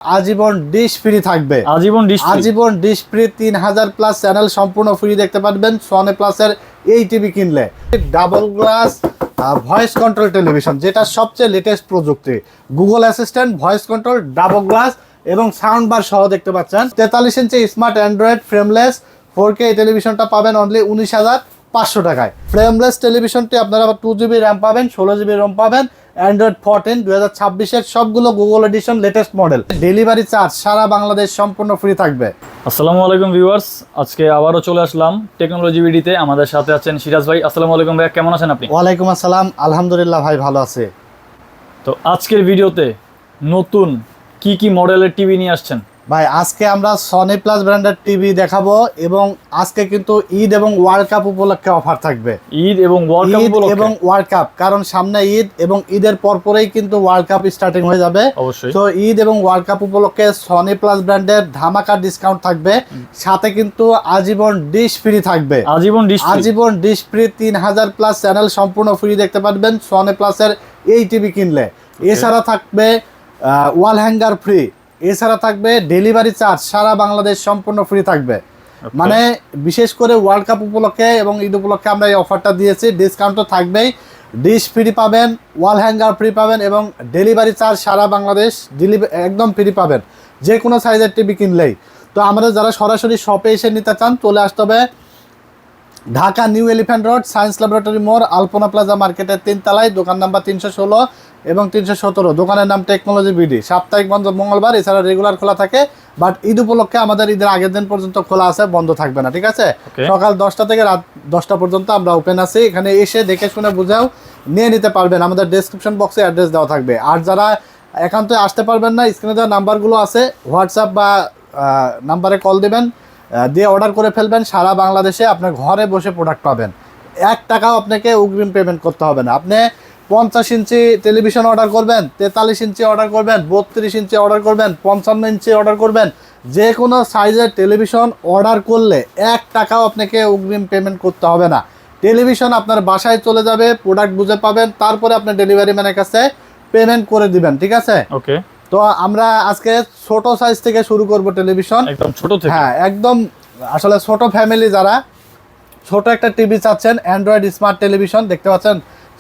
আজীবন dish free থাকবে। আজীবন ডিশ ফ্রি 3000 প্লাস চ্যানেল সম্পূর্ণ ফ্রি দেখতে পারবেন সনি প্লাসের এই টিভি কিনলে। Double glass voice control television, যেটা সবচেয়ে লেটেস্ট প্রযুক্তি। Google assistant, voice control, double glass এবং সাউন্ড বার সহ দেখতে পাচ্ছেন। 43 ইঞ্চি স্মার্ট অ্যান্ড্রয়েড ফ্রেমলেস 4K এই টেলিভিশনটা পাবেন অনলি 19,500 টাকায়। ফ্রেমলেস টেলিভিশনটি আপনারা 2GB র্যাম পাবেন, 16GB রোম পাবেন। অ্যান্ড্রয়েড 14 2026-এর সবগুলো Google edition latest model. Delivery charge সারা বাংলাদেশ সম্পূর্ণ ফ্রি থাকবে। আসসালামু আলাইকুম ভিউয়ার্স, আজকে আবারও চলে আসলাম টেকনোলজি ভিডিওতে। আমাদের সাথে আছেন সিরাজ ভাই। আসসালামু আলাইকুম ভাই, কেমন আছেন আপনি? ওয়ালাইকুম আসসালাম, আলহামদুলিল্লাহ ভাই, ভালো আছে। তো আজকের ভিডিওতে নতুন কি মডেলের টিভি নিয়ে আসছেন ভাই? আজকে আমরা সনি প্লাস ব্র্যান্ডের টিভি দেখাবো এবং আজকে কিন্তু ঈদ এবং ওয়ার্ল্ড কাপ উপলক্ষে অফার থাকবে। ঈদ এবং ওয়ার্ল্ড কাপ, কারণ সামনে ঈদ এবং ঈদের পরপরেই কিন্তু ওয়ার্ল্ড কাপ স্টার্টিং হয়ে যাবে। অবশ্যই। তো ঈদ এবং ওয়ার্ল্ড কাপ উপলক্ষে সনি প্লাস ব্র্যান্ডের ধামাকা ডিসকাউন্ট থাকবে, সাথে কিন্তু আজীবন ডিশ ফ্রি থাকবে। আজীবন ডিশ ফ্রি 3000 প্লাস চ্যানেল সম্পূর্ণ ফ্রি দেখতে পারবেন সনি প্লাসের এই টিভি কিনলে। এছাড়া থাকবে ওয়াল হ্যাঙ্গার ফ্রি, এছাড়া থাকবে ডেলিভারি চার্জ সারা বাংলাদেশ সম্পূর্ণ ফ্রি থাকবে। মানে বিশেষ করে ওয়ার্ল্ড কাপ উপলক্ষে এবং ঈদ উপলক্ষে আমরা এই অফারটা দিয়েছি। ডিসকাউন্ট তো থাকবেই, ডিশ ফ্রি পাবেন, ওয়াল হ্যাঙ্গার ফ্রি পাবেন এবং ডেলিভারি চার্জ সারা বাংলাদেশ একদম ফ্রি পাবেন যে কোনো সাইজের টিভি কিনলেই। তো আমাদের যারা সরাসরি শপে এসে নিতে চান চলে আসতে হবে Dhaka new elephant road, science laboratory মোড়, আলপনা প্লাজা মার্কেটের 3 তলায়, দোকান নাম্বার 316 এবং 317। দোকানের নাম টেকনোলজি বিডি। সাপ্তাহিক বন্ধ মঙ্গলবার, এছাড়া রেগুলার খোলা থাকে। বাট ঈদ উপলক্ষে আমাদের ঈদের আগের দিন পর্যন্ত খোলা আছে, বন্ধ থাকবে না, ঠিক আছে? সকাল 10টা থেকে রাত 10টা পর্যন্ত আমরা ওপেন আছি। এখানে এসে দেখে শুনে বুঝেও নিয়ে নিতে পারবেন। আমাদের ডেসক্রিপশন বক্সে অ্যাড্রেস দেওয়া থাকবে। আর যারা একান্তই আসতে পারবেন না, স্ক্রিনে দেওয়া নাম্বারগুলো আছে, হোয়াটসঅ্যাপ বা নাম্বারে কল দেবেন, দিয়ে অর্ডার করে ফেলবেন। সারা বাংলাদেশে আপনার ঘরে বসে প্রোডাক্ট পাবেন। 1 টাকাও আপনাকে অগ্রিম পেমেন্ট করতে হবে না। আপনি 50 ইঞ্চি টেলিভিশন অর্ডার করবেন, 43 ইঞ্চি অর্ডার করবেন, 32 ইঞ্চি অর্ডার করবেন, 55 ইঞ্চি অর্ডার করবেন, যে কোনো সাইজের টেলিভিশন অর্ডার করলে 1 টাকাও আপনাকে অগ্রিম পেমেন্ট করতে হবে না। টেলিভিশন আপনার বাসায় চলে যাবে, প্রোডাক্ট বুঝে পাবেন, তারপরে আপনি ডেলিভারি ম্যানের কাছে পেমেন্ট করে দিবেন, ঠিক আছে? ওকে। তো আমরা আজকে ছোট সাইজ থেকে শুরু করব টেলিভিশন, একদম ছোট থেকে। হ্যাঁ, একদম আসলে ছোট ফ্যামিলি যারা ছোট একটা টিভি চাচ্ছেন, অ্যান্ড্রয়েড স্মার্ট টেলিভিশন দেখতে পাচ্ছেন।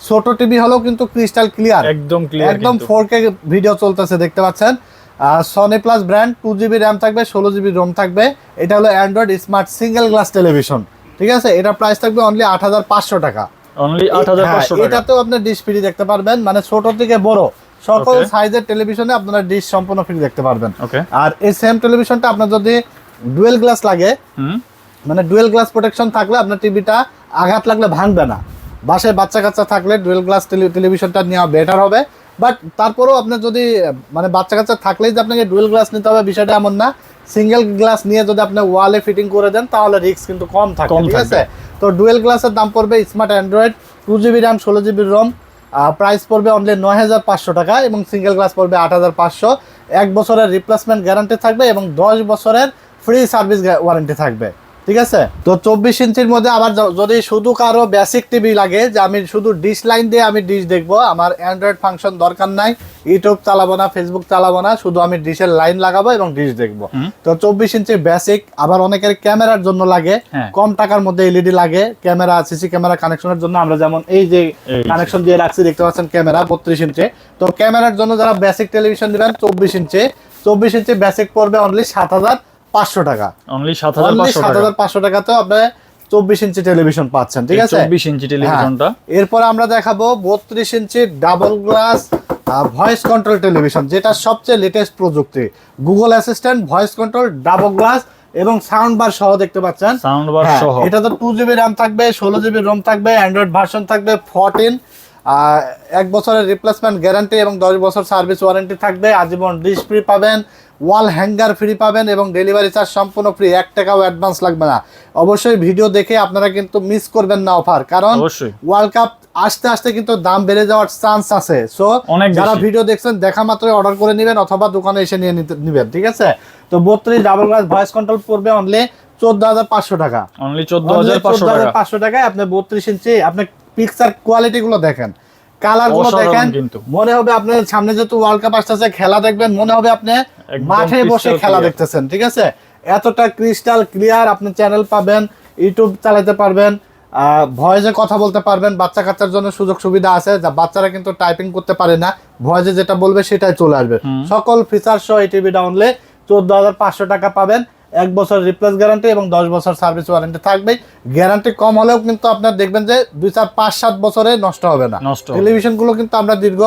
ছোট টিভি হলেও কিন্তু ক্রিস্টাল ক্লিয়ার, একদম 4K ভিডিও চলতেছে দেখতে পাচ্ছেন। Sony plus brand, 2GB RAM থাকবে, 16GB রোম থাকবে। এটা হলো Android smart single glass television, ঠিক আছে? এটা প্রাইস থাকবে অনলি 8,500 টাকা। অনলি 8,500 টাকা। এটাতেও আপনি ডিশ ফ্রি দেখতে পারবেন, মানে ছোট থেকে বড় সকল সাইজের টেলিভিশনে আপনারা ডিশ সম্পূর্ণ ফ্রি দেখতে পারবেন। আর এই সেম টেলিভিশনটা আপনার যদি ডুয়েল গ্লাস লাগে, মানে ডুয়েল গ্লাস প্রোটেকশন থাকলে আপনার টিভিটা আঘাত লাগলে ভাঙবে না। বাসায় বাচ্চা কাচ্চা থাকলে ডুয়েল গ্লাস টেলিভিশনটা নেওয়া বেটার হবে। বাট তারপরেও আপনার যদি মানে বাচ্চা কাচ্চা থাকলেই যে আপনাকে ডুয়েল গ্লাস নিতে হবে বিষয়টা এমন না। সিঙ্গেল গ্লাস নিয়ে যদি আপনি ওয়ালে ফিটিং করে দেন তাহলে রিস্ক কিন্তু কম থাকে, ঠিক আছে? তো ডুয়েল গ্লাসের দাম পড়বে smart android 2GB RAM 16GB ROM, price পড়বে অনলি 9,500 টাকা এবং সিঙ্গেল গ্লাস পড়বে 8,500। 1 বছরের রিপ্লেসমেন্ট গ্যারান্টি থাকবে এবং 10 বছরের ফ্রি সার্ভিস ওয়ারেন্টি থাকবে, ঠিক আছে? তো 24 ইঞ্চির মধ্যে আবার যদি শুধু কারো বেসিক টিভি লাগে যে আমি শুধু ডিশ লাইন দিয়ে আমি ডিশ দেখবো, আমার অ্যান্ড্রয়েড ফাংশন দরকার নাই, ইউটিউব চালাবো না, ফেসবুক চালাবো না, শুধু আমি ডিশের লাইন লাগাবো এবং ডিশ দেখবো, তো 24 ইঞ্চি বেসিক। আবার অনেকের ক্যামেরার জন্য লাগে, কম টাকার মধ্যে এলইডি লাগে ক্যামেরা, সিসি ক্যামেরা কানেকশনের জন্য। আমরা যেমন এই যে কানেকশন দিয়ে রাখছি দেখতে পাচ্ছেন, ক্যামেরা 32 ইঞ্চি। তো ক্যামেরার জন্য যারা বেসিক টেলিভিশন দিবেন 24 ইঞ্চি বেসিক পড়বে অনলি 7,500 টাকা। অনলি 7,500 টাকাতেও আপনি 24 ইঞ্চি টেলিভিশন পাচ্ছেন, ঠিক আছে? 24 ইঞ্চি টেলিভিশনটা। এরপর আমরা দেখাবো 32 inch double glass voice control television, যেটা সবচেয়ে লেটেস্ট প্রযুক্তি। Google assistant, voice control, double glass এবং সাউন্ড বার সহ দেখতে পাচ্ছেন। এটা তো 2GB র্যাম থাকবে, 16GB রোম থাকবে, অ্যান্ড্রয়েড ভার্সন থাকবে 14, 1 বছরের রিপ্লেসমেন্ট গ্যারান্টি এবং 10 বছর সার্ভিস ওয়ারেন্টি থাকবে। আজীবন ডিশ ফ্রি পাবেন, ওয়াল হ্যাঙ্গার ফ্রি পাবেন এবং ডেলিভারি চার্জ সম্পূর্ণ ফ্রি, 1 টাকাও অ্যাডভান্স লাগবে না। অবশ্যই ভিডিও দেখে আপনারা কিন্তু মিস করবেন না অফার, কারণ ওয়ার্ল্ড কাপ আস্তে আস্তে কিন্তু দাম বেড়ে যাওয়ার চান্স আছে। সো যারা ভিডিও দেখছেন দেখা মাত্রই অর্ডার করে নেবেন অথবা দোকানে এসে নিয়ে নিবেন, ঠিক আছে? তো 32 ডাবল গ্লাস ভয়েস কন্ট্রোল পড়বে অনলি 14,500 টাকা। অনলি 14,500 টাকায় আপনি 32 ইঞ্চি। আপনি পিকচার কোয়ালিটি গুলো দেখেন, কালার গুলো দেখেন, মনে হবে আপনার সামনে যেহেতু ওয়ার্ল্ড কাপ আসতেছে খেলা দেখবেন, মনে হবে আপনি একদম মাঠে বসে crystal খেলা clear। দেখতেছেন, ঠিক আছে? এতটা ক্রিস্টাল ক্লিয়ার, আপনি চ্যানেল পাবেন, ইউটিউব চালাতে পারবেন, ভয়েসে কথা বলতে পারবেন। বাচ্চা কাচ্চার জন্য সুযোগ সুবিধা আছে, যা বাচ্চারা কিন্তু টাইপিং করতে পারে না, ভয়েসে যেটা বলবে সেটাই চলে আসবে। সকল ফিচার সহ এই টিভিটা অনলি 14,500 টাকা পাবেন। 1 বছর রিপ্লেস গ্যারান্টি এবং 10 বছর সার্ভিস ওয়ারেন্টি থাকবে। গ্যারান্টি কম হলেও কিন্তু আপনার দেখবেন যে 2, 4, 5, 7 বছরে নষ্ট হবে না। নষ্ট হবে। টেলিভিশনগুলো কিন্তু আমরা দীর্ঘ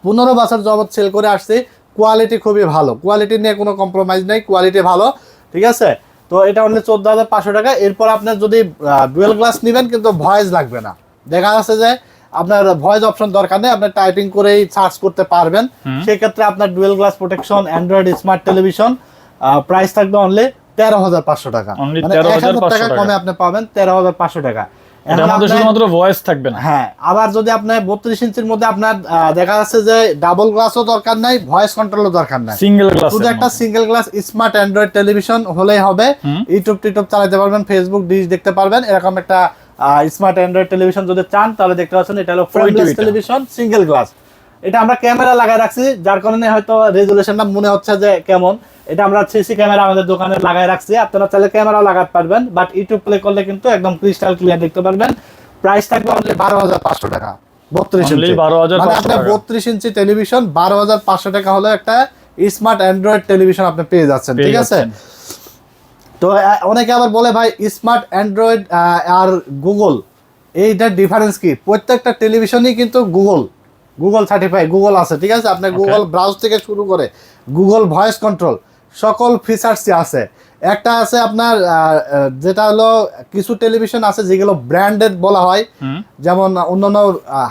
15 বছর যাবত সেল করে আসছি। কোয়ালিটি খুবই ভালো, কোয়ালিটি নিয়ে কোনো কম্প্রোমাইজ নেই, কোয়ালিটি ভালো, ঠিক আছে? তো এটা অনলি 14,500 টাকা। এরপর আপনার যদি ডুয়েল গ্লাস নেবেন কিন্তু ভয়েস লাগবে না। দেখা যাচ্ছে যে আপনার ভয়েস অপশন দরকার নেই, আপনি টাইপিং করেই সার্চ করতে পারবেন। সেক্ষেত্রে আপনার dual glass protection Android smart television price থাকবে অনলি 13,500 টাকা। Only মানে 13,500 টাকা কমে আপনি পাবেন 13,500 টাকা। এটার মধ্যে শুধুমাত্র ভয়েস থাকবে না। হ্যাঁ, আবার যদি আপনার 32 ইঞ্চির মধ্যে আপনার দেখা যাচ্ছে যে ডাবল গ্লাসও দরকার নাই, ভয়েস কন্ট্রোলও দরকার নাই, সিঙ্গেল গ্লাস, শুধু একটা single glass smart Android television হলেই হবে। ইউটিউব টিউটিউব চালাতে পারবেন, ফেসবুক ডিশ দেখতে পারবেন। এরকম একটা স্মার্ট অ্যান্ড্রয়েড টেলিভিশন যদি চান তাহলে দেখতে পাচ্ছেন, এটা হলো ফ্রেমলেস টেলিভিশন সিঙ্গেল গ্লাস। এটা আমরা ক্যামেরা লাগায় রাখছি, যার কারণে হয়তো রেজুলেশনটা মনে হচ্ছে যে কেমন। এটা আমরা সিসি ক্যামেরা আমাদের দোকানে লাগায় রাখছি, আপনারা চাইলে ক্যামেরা লাগাতে পারবেন, বাট ইউটিউব প্লে করলে কিন্তু একদম ক্রিস্টাল ক্লিয়ার দেখতে পারবেন। প্রাইস থাকবে অনলি 12,500 টাকা। 32 Only ইঞ্চি 12,500 মানে আপনার টাকা। 32 ইঞ্চি টেলিভিশন 12,500 টাকা হলো একটা স্মার্ট অ্যান্ড্রয়েড টেলিভিশন আপনি পেয়ে যাচ্ছেন, ঠিক আছে? তো অনেকে আবার বলে ভাই স্মার্ট অ্যান্ড্রয়েড আর গুগল এইটার ডিফারেন্স কি? প্রত্যেকটা টেলিভিশনই কিন্তু গুগল সার্টিফাই, গুগল আছে, ঠিক আছে? আপনার গুগল ব্রাউজ থেকে শুরু করে গুগল ভয়েস কন্ট্রোল সকল ফিচার্সই আছে। একটা আছে আপনার যেটা হলো কিছু টেলিভিশন আছে যেগুলো ব্র্যান্ডেড বলা হয়, যেমন অন্যান্য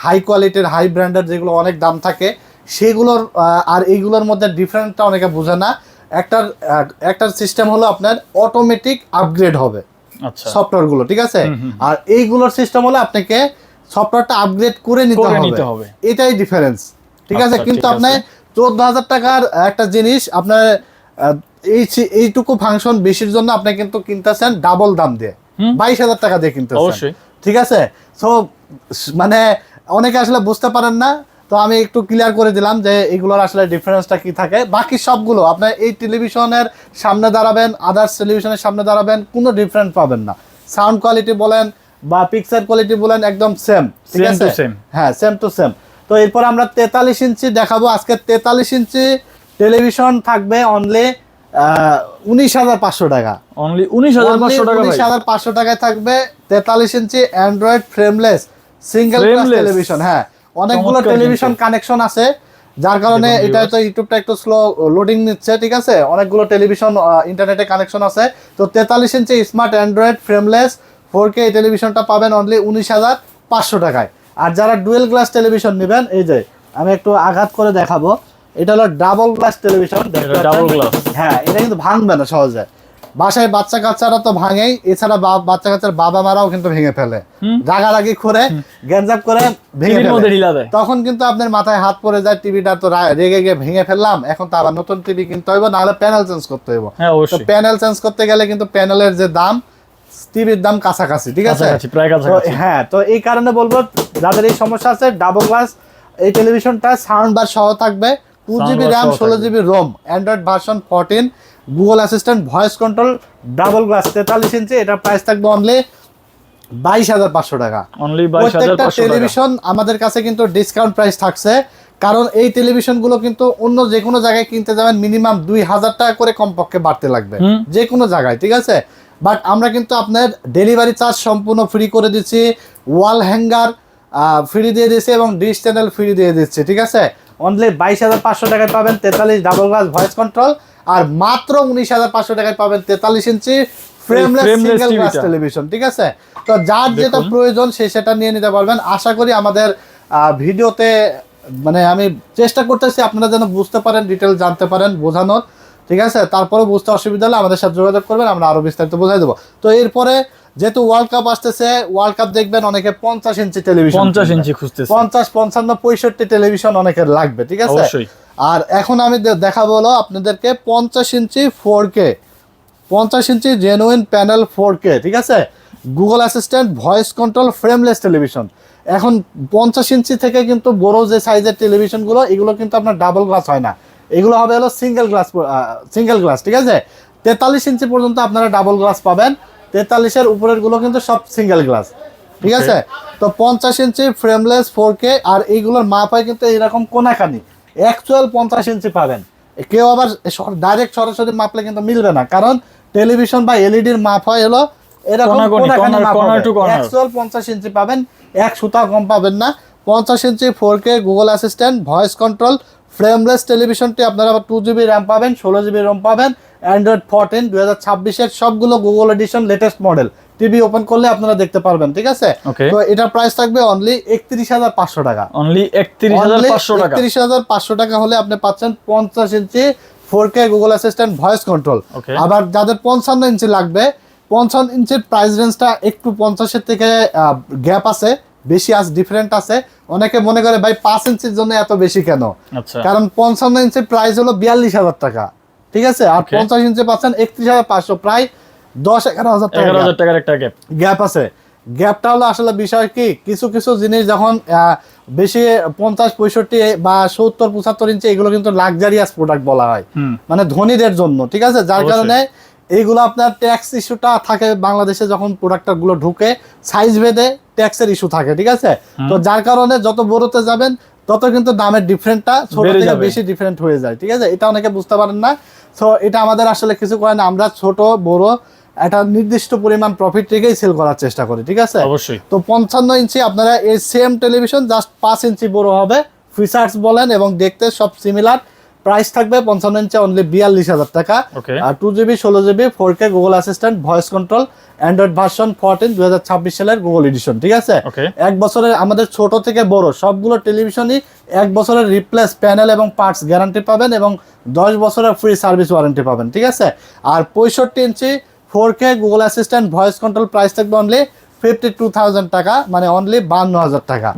হাই কোয়ালিটির হাই ব্র্যান্ডেড যেগুলো অনেক দাম থাকে সেগুলোর, আর এইগুলোর মধ্যে ডিফারেন্টটা অনেকে বোঝে না। একটার সিস্টেম হলো আপনার অটোমেটিক আপগ্রেড হবে আচ্ছা, সফটওয়্যার গুলো, ঠিক আছে? আর এইগুলোর সিস্টেম হলো আপনাকে সফটওয়্যারটা আপগ্রেড করে নিতে হবে, এটাই ডিফারেন্স, ঠিক আছে? আচ্ছা, কিন্তু ঠিক আপনি আছে। 14,000 টাকার একটা জিনিস আপনার এইটুকু ফাংশন বেশির জন্য আপনি কিন্তু কিনতেছেন ডাবল দাম দিয়ে, 22,000 টাকা দিয়ে কিনতেছেন, অবশ্যই। ঠিক আছে? সো মানে অনেকে আসলে বুঝতে পারেন না, তো আমি একটু ক্লিয়ার করে দিলাম যে এগুলোর আসলে ডিফারেন্সটা কি থাকে। বাকি সবগুলো আপনার এই টেলিভিশনের সামনে দাঁড়াবেন, আদার্স টেলিভিশনের সামনে দাঁড়াবেন, কোনো ডিফারেন্স পাবেন না। সাউন্ড কোয়ালিটি বলেন বা পিকচার কোয়ালিটি বলেন একদম সেম, ঠিক আছে? হ্যাঁ, সেম টু সেম। তো এরপর আমরা 43 ইঞ্চি দেখাবো আজকে। 43 ইঞ্চি টেলিভিশন থাকবে অনলি 19,500 টাকা। অনলি 19,500 টাকা। 19,500 টাকায় থাকবে 43 inch android frameless single glass television. হ্যাঁ, অনেকগুলো টেলিভিশন কানেকশন আছে, যার কারণে এটা তো ইউটিউবটা একটু স্লো লোডিং নিচ্ছে, ঠিক আছে? অনেকগুলো টেলিভিশন ইন্টারনেটে কানেকশন আছে। তো 43 ইঞ্চি স্মার্ট অ্যান্ড্রয়েড ফ্রেমলেস 4K এই টেলিভিশনটা পাবেন অনলি 19,500 টাকায়। আর যারা ডুয়েল গ্লাস টেলিভিশন নেবেন, এই যে আমি একটু আঘাত করে দেখাবো, এটা হলো double glass television. Double glass, হ্যাঁ, এটা কিন্তু ভাঙবে না সহজে। বাসায় বাচ্চা কাচ্চারা তো ভাঙেই, এছাড়া বাচ্চা কাচ্চার বাবা মারাও কিন্তু ভেঙে ফেলে, রাগারাগি করে গ্যাঞ্জাপ করে ভেঙে ফেলে। তখন কিন্তু আপনার মাথায় হাত পড়ে যায়, টিভিটা তো রেগে গিয়ে ভেঙে ফেললাম, এখন তো আবার নতুন টিভি কিনতে হইব, নাহলে প্যানেল চেঞ্জ করতে হইব। তো প্যানেল চেঞ্জ করতে গেলে কিন্তু প্যানেলের যে দাম টিভির দাম কাছাকাছি, ঠিক আছে? হ্যাঁ, তো এই কারণে বলবো যাদের এই সমস্যা আছে, ডাবল গ্লাস এই টেলিভিশনটা সাউন্ড বার সহ থাকবে, 2GB RAM 16GB ROM, android version 14, Google assistant, voice control, double glass, 43 inch. এটার প্রাইস থাকবে অনলি 22,500 টাকা। প্রত্যেকটা টেলিভিশন আমাদের কাছে কিন্তু ডিসকাউন্ট প্রাইস থাকছে, কারণ এই টেলিভিশনগুলো কিন্তু অন্য যে কোনো জায়গায় কিনতে যাবেন মিনিমাম 2,000 টাকা করে কমপক্ষে বাড়তে লাগবে যে কোনো জায়গায়, ঠিক আছে? বাট আমরা কিন্তু আপনার ডেলিভারি চার্জ সম্পূর্ণ ফ্রি করে দিচ্ছি, ওয়াল হ্যাঙ্গার ফ্রি দিয়ে দিচ্ছি এবং ডিশ চ্যানেল ফ্রি দিয়ে দিচ্ছি, ঠিক আছে? অনলি 22,500 টাকায় পাবেন 43 ডাবল গ্লাস ভয়েস কন্ট্রোল, আর মাত্র 19,500 টাকায় পাবেন 43 ইঞ্চি ফ্রেমলেস সিঙ্গেল গ্লাস টেলিভিশন, ঠিক আছে? তো যার যেটা প্রয়োজন সে সেটা নিয়ে নিতে পারবেন। আশা করি আমাদের ভিডিওতে মানে আমি চেষ্টা করতেছি আপনারা যেন বুঝতে পারেন, ডিটেল জানতে পারেন, বোঝানোর, ঠিক আছে? তারপরে বুঝতে অসুবিধা হলে আমাদের সাথে যোগাযোগ করবেন, আমরা আরো বিস্তারিত বোঝাই দেবো। তো এরপরে যেহেতু ওয়ার্ল্ড কাপ আসতেছে, ওয়ার্ল্ড কাপ দেখবেন অনেকে 50 ইঞ্চি টেলিভিশন, 50 ইঞ্চি খুঁজতেছে, 50, 55, 65 টেলিভিশন অনেকের লাগবে, ঠিক আছে? আর এখন আমি দেখাবো হলো আপনাদেরকে 50 ইঞ্চি 4K, 50 ইঞ্চি জেনুইন প্যানেল 4K, ঠিক আছে? Google assistant, voice control, frameless television. এখন 50 ইঞ্চি থেকে কিন্তু বড় যে সাইজের টেলিভিশনগুলো, এগুলো কিন্তু আপনার ডাবল গ্লাস হয় না, এগুলো হবে হলো সিঙ্গেল গ্লাস, ঠিক আছে। 43 ইঞ্চি পর্যন্ত আপনারা ডাবল গ্লাস পাবেন, 43-এর উপরের গুলো কিন্তু সব সিঙ্গেল গ্লাস, ঠিক আছে। তো 50 ইঞ্চি ফ্রেমলেস 4K, আর এইগুলোর মাপ হয় কিন্তু এইরকম কোনাকানি, অ্যাকচুয়াল 50 ইঞ্চি পাবেন। কেউ আবার ডাইরেক্ট সরাসরি মাপলে কিন্তু মিলবে না, কারণ টেলিভিশন বা এলইডির মাপ হয় হলো এরকম কোনাকানি মাপ হবে। অ্যাকচুয়াল 50 ইঞ্চি পাবেন, এক সুতা কম পাবেন না। 50 inch 4K Google assistant voice control frameless টেলিভিশনটি আপনারা 2GB র্যাম পাবেন, 16GB রোম পাবেন, অ্যান্ড্রয়েড 14 2026-এর সবগুলো Google edition latest model. TV open করলে আপনারা দেখতে পারবেন, ঠিক আছে। তো এটার প্রাইস থাকবে অনলি 31,500 টাকা। অনলি 31,500 টাকা। 31,500 টাকা হলে আপনি পাচ্ছেন 50 inch 4K Google assistant voice control. আবার যাদের 55 ইঞ্চি লাগবে, 55 ইঞ্চির প্রাইস রেঞ্জটা একটু 50-এর থেকে গ্যাপ আছে, বেশি আজ ডিফারেন্ট আছে। অনেকে মনে করে ভাই 5 ইঞ্চির জন্য এত বেশি কেন, কারণ 55 ইঞ্চির প্রাইস হলো 42,000 টাকা, ঠিক আছে। আর 50 ইঞ্চি পাচ্ছেন 31,500, প্রায় 10-11,000 টাকার একটা গ্যাপ আছে। গ্যাপটা হলো আসলে বিষয় কি, কিছু কিছু জিনিস যখন বেশি 50-65 বা 70-75 ইঞ্চি, এগুলো কিন্তু লাক্সারিয়াস প্রোডাক্ট বলা হয়, মানে ধনীদের জন্য, ঠিক আছে। যার কারণে এইগুলো আপনার ট্যাক্স ইস্যুটা থাকে বাংলাদেশে, যখন প্রোডাক্টটা গুলো ঢুকে সাইজ ভেদে ট্যাক্সের ইস্যু থাকে, ঠিক আছে। তো যার কারণে যত বড়তে যাবেন তত কিন্তু দামের ডিফারেন্টটা ছোট থেকে বেশি ডিফারেন্ট হয়ে যায়, ঠিক আছে। এটা অনেকে বুঝতে পারেন না। তো এটা আমাদের আসলে কিছু করে না, আমরা ছোট বড় একটা নির্দিষ্ট পরিমাণ প্রফিট রেখেই সেল করার চেষ্টা করি, ঠিক আছে। অবশ্যই। তো 55 ইঞ্চি আপনারা এই সেম টেলিভিশন জাস্ট 5 ইঞ্চি বড় হবে, ফিচার্স বলেন এবং দেখতে সব সিমিলার। প্রাইস থাকবে 55 ইঞ্চি অনলি 42,000 টাকা। আর 2GB 16GB 4K Google assistant voice control Android version 14 2026 সালের গুগল এডিশন, ঠিক আছে। এক বছরের আমাদের ছোট থেকে বড় সবগুলো টেলিভিশনই 1 বছরের রিপ্লেস প্যানেল এবং পার্টস গ্যারান্টি পাবেন, এবং 10 বছরের ফ্রি সার্ভিস ওয়ারেন্টি পাবেন, ঠিক আছে। আর 65 ইঞ্চি 4K Google assistant voice control price থাকবে অনলি 52,000 টাকা, মানে অনলি 52,000 টাকা।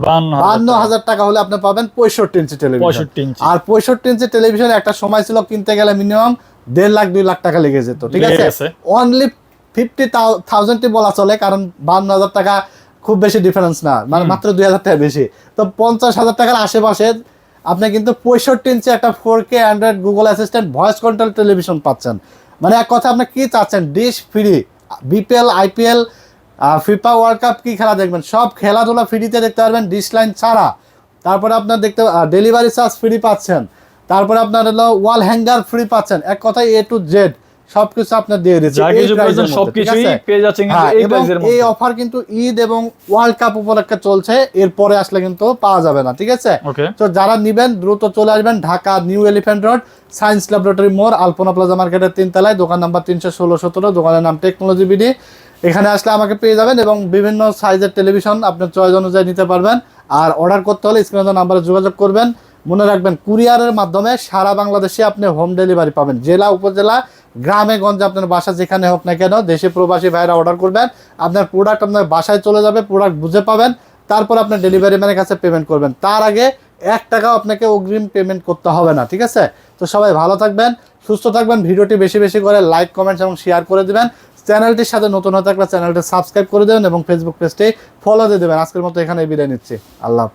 52,000 টাকা হলে আপনি পাবেন 65 ইঞ্চি টেলিভিশন। আর 65 ইঞ্চি টেলিভিশন একটা সময় ছিল কিনতে গেলে মিনিমাম 1.5 লাখ 2 লাখ টাকা লেগে যেত, ঠিক আছে। অনলি 50,000 বলা চলে, কারণ 52,000 টাকা খুব বেশি ডিফারেন্স না, মানে মাত্র 2,000 টাকা বেশি। তো 50,000 টাকার আশেপাশে আপনি কিন্তু 65 ইঞ্চি একটা 4K Android Google assistant voice control television পাচ্ছেন। মানে এক কথা আপনি কি চাচ্ছেন, dish free, BPL IPL FIFA world cup কি খেলা দেখবেন, সব খেলাধুলা ফ্রিতে দেখতে পারবেন ডিশ লাইন ছাড়া। তারপরে আপনার দেখতে ডেলিভারি চার্জ ফ্রি পাচ্ছেন, তারপরে আপনার হলো ওয়াল হ্যাঙ্গার ফ্রি পাচ্ছেন। এক কথায় A to Z সবকিছু আপনার দিয়ে দিচ্ছে। এই অফার কিন্তু ঈদ এবং ওয়ার্ল্ড কাপ উপলক্ষে চলছে, এরপরে আসলে কিন্তু পাওয়া যাবে না, ঠিক আছে। তো যারা নিবেন দ্রুত চলে আসবেন Dhaka new elephant road science laboratory মোড় আলপনা প্লাজা মার্কেটের 3 তলায়, দোকান নাম্বার 316-17, দোকানের নাম টেকনোলজি বিডি। এখানে আসলে আমাকে পেয়ে যাবেন, এবং বিভিন্ন সাইজের টেলিভিশন আপনার চয়েস অনুযায়ী নিতে পারবেন। আর অর্ডার করতে হলে স্ক্রিনে নাম্বারে যোগাযোগ করবেন। মনে রাখবেন কুরিয়ারের মাধ্যমে সারা বাংলাদেশে আপনি হোম ডেলিভারি পাবেন, জেলা উপজেলা গ্রামে গঞ্জে আপনার বাসা যেখানে হোক না কেন। দেশে প্রবাসী ভাইরা অর্ডার করবেন, আপনার প্রোডাক্ট আপনার বাসায় চলে যাবে, প্রোডাক্ট বুঝে পাবেন, তারপর আপনার ডেলিভারি ম্যানের কাছে পেমেন্ট করবেন। তার আগে 1 টাকাও আপনাকে অগ্রিম পেমেন্ট করতে হবে না, ঠিক আছে। তো সবাই ভালো থাকবেন, সুস্থ থাকবেন। ভিডিওটি বেশি বেশি করে লাইক কমেন্টস এবং শেয়ার করে দিবেন। চ্যানেলটির সাথে নতুন হয়ে থাকলে চ্যানেলটি সাবস্ক্রাইব করে দেবেন এবং ফেসবুক পেজটি ফলো দিয়ে দেবেন। আজকের মতো এখানে বিদায় নিচ্ছি, আল্লাহ হাফেজ।